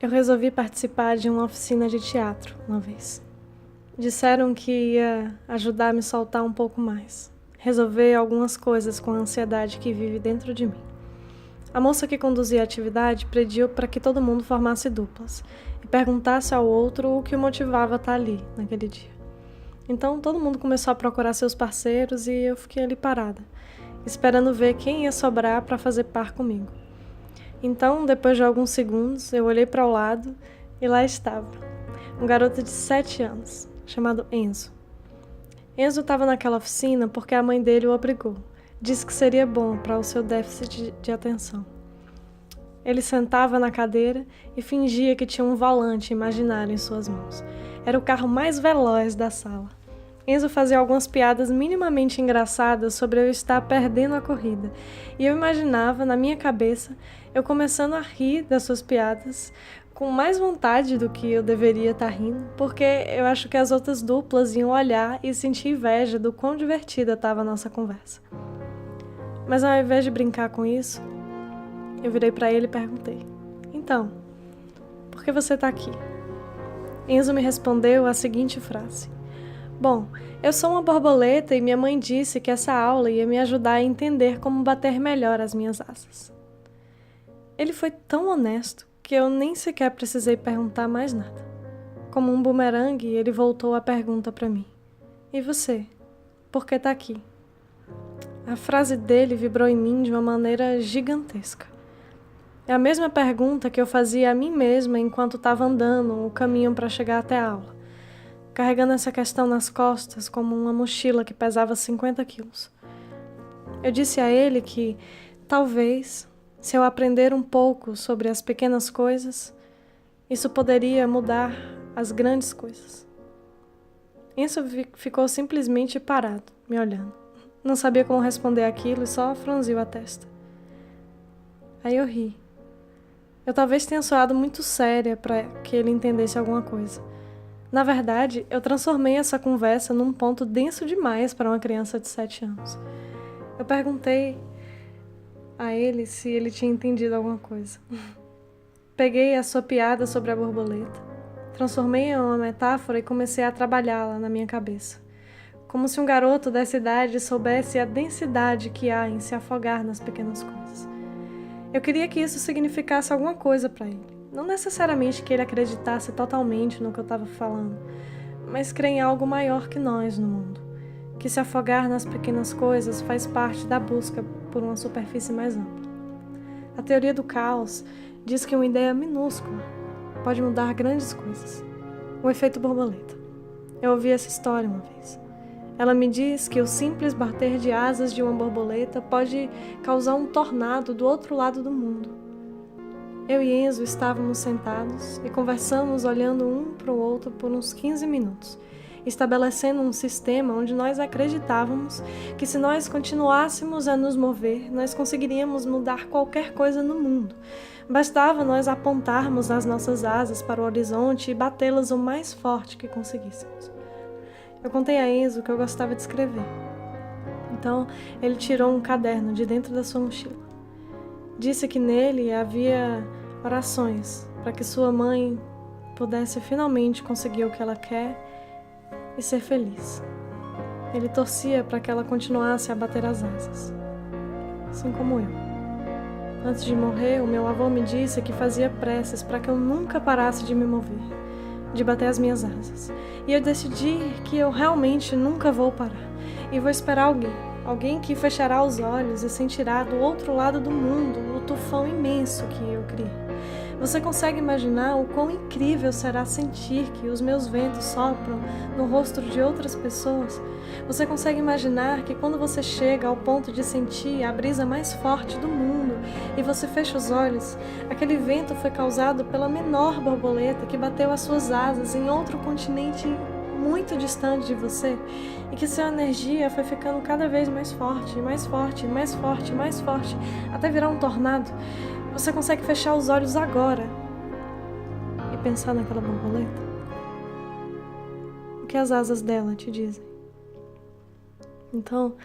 Eu resolvi participar de uma oficina de teatro uma vez. Disseram que ia ajudar a me soltar um pouco mais, resolver algumas coisas com a ansiedade que vive dentro de mim. A moça que conduzia a atividade pediu para que todo mundo formasse duplas e perguntasse ao outro o que o motivava a estar ali naquele dia. Então todo mundo começou a procurar seus parceiros e eu fiquei ali parada, esperando ver quem ia sobrar para fazer par comigo. Então, depois de alguns segundos, eu olhei para o lado e lá estava, um garoto de 7 anos, chamado Enzo. Enzo estava naquela oficina porque a mãe dele o obrigou. Disse que seria bom para o seu déficit de atenção. Ele sentava na cadeira e fingia que tinha um volante imaginário em suas mãos. Era o carro mais veloz da sala. Enzo fazia algumas piadas minimamente engraçadas sobre eu estar perdendo a corrida. E eu imaginava, na minha cabeça, eu começando a rir das suas piadas, com mais vontade do que eu deveria estar rindo, porque eu acho que as outras duplas iam olhar e sentir inveja do quão divertida estava a nossa conversa. Mas ao invés de brincar com isso, eu virei para ele e perguntei: "Então, por que você está aqui?" Enzo me respondeu a seguinte frase: "Bom, eu sou uma borboleta e minha mãe disse que essa aula ia me ajudar a entender como bater melhor as minhas asas." Ele foi tão honesto que eu nem sequer precisei perguntar mais nada. Como um bumerangue, ele voltou a pergunta para mim: "E você? Por que está aqui?" A frase dele vibrou em mim de uma maneira gigantesca. É a mesma pergunta que eu fazia a mim mesma enquanto estava andando o caminho para chegar até a aula, carregando essa questão nas costas como uma mochila que pesava 50 quilos. Eu disse a ele que, talvez, se eu aprender um pouco sobre as pequenas coisas, isso poderia mudar as grandes coisas. Enzo ficou simplesmente parado, me olhando. Não sabia como responder aquilo e só franziu a testa. Aí eu ri. Eu talvez tenha soado muito séria para que ele entendesse alguma coisa. Na verdade, eu transformei essa conversa num ponto denso demais para uma criança de 7 anos. Eu perguntei a ele se ele tinha entendido alguma coisa. Peguei a sua piada sobre a borboleta, transformei em uma metáfora e comecei a trabalhá-la na minha cabeça. Como se um garoto dessa idade soubesse a densidade que há em se afogar nas pequenas coisas. Eu queria que isso significasse alguma coisa para ele. Não necessariamente que ele acreditasse totalmente no que eu estava falando, mas crer em algo maior que nós no mundo. Que se afogar nas pequenas coisas faz parte da busca por uma superfície mais ampla. A teoria do caos diz que uma ideia minúscula pode mudar grandes coisas. O efeito borboleta. Eu ouvi essa história uma vez. Ela me diz que o simples bater de asas de uma borboleta pode causar um tornado do outro lado do mundo. Eu e Enzo estávamos sentados e conversamos olhando um para o outro por uns 15 minutos, estabelecendo um sistema onde nós acreditávamos que se nós continuássemos a nos mover, nós conseguiríamos mudar qualquer coisa no mundo. Bastava nós apontarmos as nossas asas para o horizonte e batê-las o mais forte que conseguíssemos. Eu contei a Enzo que eu gostava de escrever. Então, ele tirou um caderno de dentro da sua mochila. Disse que nele havia orações para que sua mãe pudesse finalmente conseguir o que ela quer e ser feliz. Ele torcia para que ela continuasse a bater as asas, assim como eu. Antes de morrer, o meu avô me disse que fazia preces para que eu nunca parasse de me mover, de bater as minhas asas. E eu decidi que eu realmente nunca vou parar. E vou esperar alguém que fechará os olhos e sentirá do outro lado do mundo o tufão imenso que eu criei. Você consegue imaginar o quão incrível será sentir que os meus ventos sopram no rosto de outras pessoas? Você consegue imaginar que quando você chega ao ponto de sentir a brisa mais forte do mundo e você fecha os olhos, aquele vento foi causado pela menor borboleta que bateu as suas asas em outro continente muito distante de você e que sua energia foi ficando cada vez mais forte, mais forte, mais forte, mais forte, até virar um tornado? Você consegue fechar os olhos agora e pensar naquela borboleta? O que as asas dela te dizem? Então,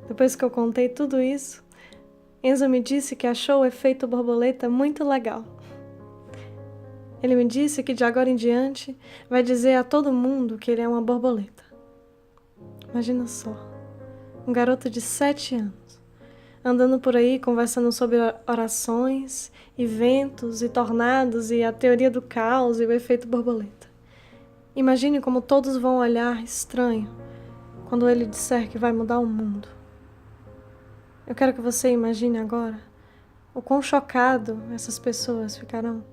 depois que eu contei tudo isso, Enzo me disse que achou o efeito borboleta muito legal. Ele me disse que de agora em diante vai dizer a todo mundo que ele é uma borboleta. Imagina só, um garoto de 7 anos, andando por aí conversando sobre orações, e ventos, e tornados, e a teoria do caos e o efeito borboleta. Imagine como todos vão olhar estranho quando ele disser que vai mudar o mundo. Eu quero que você imagine agora o quão chocado essas pessoas ficarão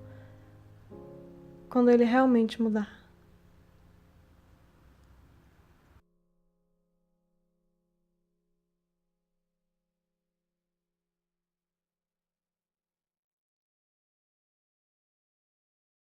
quando ele realmente mudar.